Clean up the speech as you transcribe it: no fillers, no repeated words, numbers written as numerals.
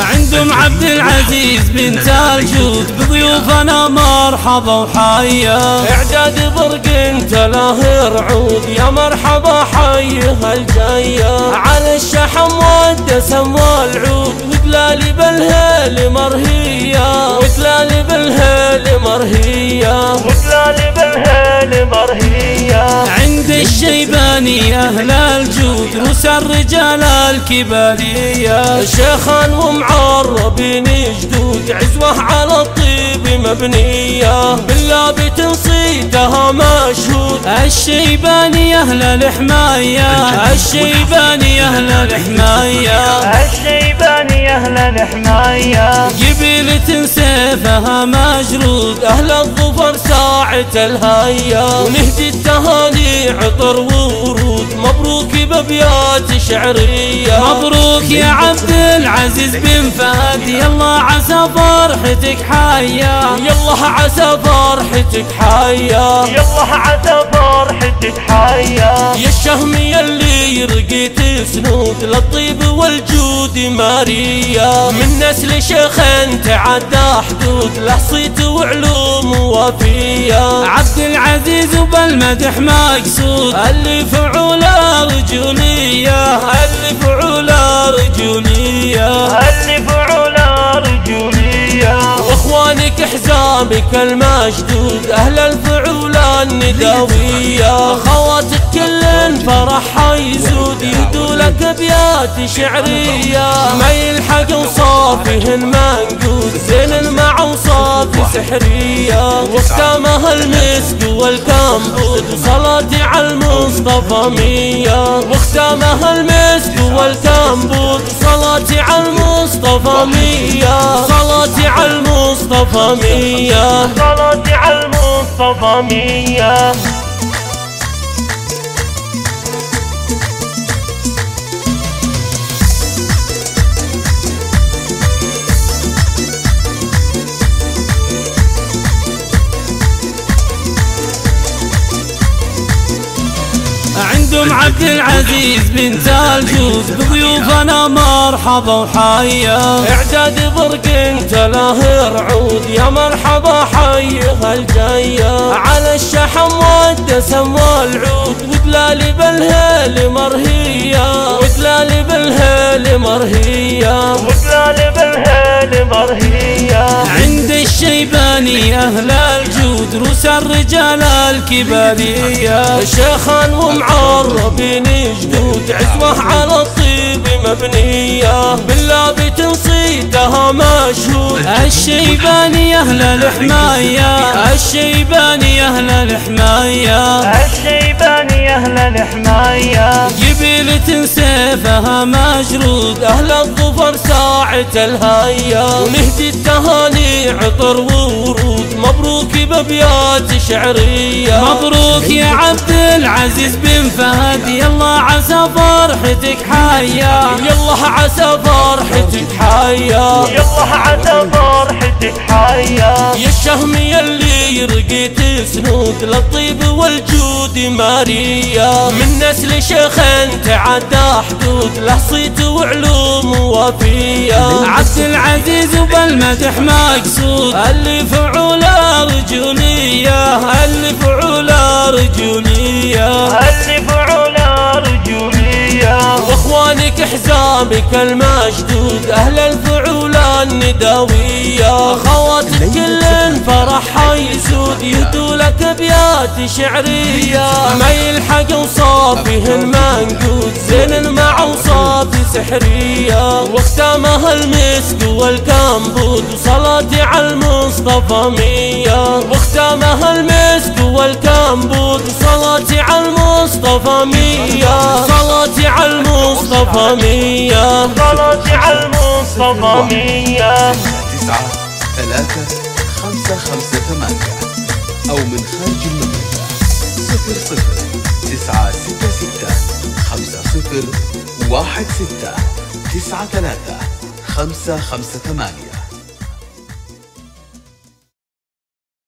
عندهم عبد العزيز بنت الجود بضيوفنا مرحبا وحيا. اعداد برق انت له رعود يا مرحبا حيها الجايه. على الشحم والدسم والعود وتلالي بالهيل مرهيه. وتلالي بالهيل مرهيه. وتلالي بالهيل مرهيه. عند الشيباني أهل الجود روس الرجال الكبارية. شيخان ومعربين جدود عزوة على الطيب مبنية. بالله بتنصيتها مشهود. الشيباني أهل الحماية. الشيباني أهل الحماية. الشيباني أهل الحماية. قبيلة سيفها مجرود. أهل الظفر ساعة الهيا. ونهدي التهاني عطر ورود. مبروك بأبيات شعرية. مبروك يا عبد العزيز بن فهد يلا عسى فرحتك حيا. يلا عسى فرحتك حيا. يلا عسى فرحتك حيا. يا الشهم يلي رقيت سنود للطيب والجود ماريا. من نسل شيخين تعدى حدود له صيت وعلوم وفية. عبد العزيز وبالمدح مقصود اللي فعوله رجولية. اللي فعوله رجولية. اللي فعوله رجولية. واخوانك حزامك المشدود أهل الفعولة النداوية. خواتك كل فرح يزود يهدوا لك ابيات شعرية. ما يلحق وصافهن منقود زين مع وصاف سحرية. وختامها المسك والكمبود وصلاتي على المصطفى مية. وختامها المسك والكمبود وصلاتي على المصطفى مية. صلاتي على المصطفى مية. صلاتي على المصطفى مية. عندهم عبد العزيز بنت الجود بضيوفنا مرحبا وحيا. اعداد برق انت له رعود يا مرحبا حيها الجايه. على الشحم والدسم والعود وتلالي بالهيل مرهيه. وتلالي بالهيل مرهيه. وتلالي بالهيل مرهيه. عند الشيباني أهل الجود روس الرجال الكبارية. شيخان ومعربين جدود عزوة على الطيب مبنية. بالله بتنصيتها مشهود. الشيباني أهل الحماية. الشيباني أهل الحماية. الشيباني أهل الحماية. قبيلة سيفها مجرود. أهل الظفر ساعة الهيا. ونهدي التهاني عطر ورود. مبروك بأبيات شعرية. مبروك يا عبد العزيز بن فهد يلا عسى فرحتك حيا. يلا عسى فرحتك حيا. يلا عسى فرحتك حيا. يا الشهم يلي رقيت سنود للطيب والجود ماريا. من نسل شيخين تعدى حدود له صيت وعلوم وفية. عبد العزيز وبالمدح مقصود اللي فعوله رجولية. اللي فعوله رجولية. اللي فعوله رجولية. واخوانك حزامك المشدود أهل الفعولة النداوية. خواتك كل فرح يزود يهدوا لك ابيات شعرية. ما يلحق وصافهن منقود زين مع وصاف سحرية. واختامها المسك والكمبود وصلاتي على المصطفى مية. واختامها المسك والكمبود وصلاتي على المصطفى مية. صلاتي على المصطفى مية. صلاتي على المصطفى مية. 9-3-5-5-8 أو من خارج المملكة 00-966-50-16-93-558.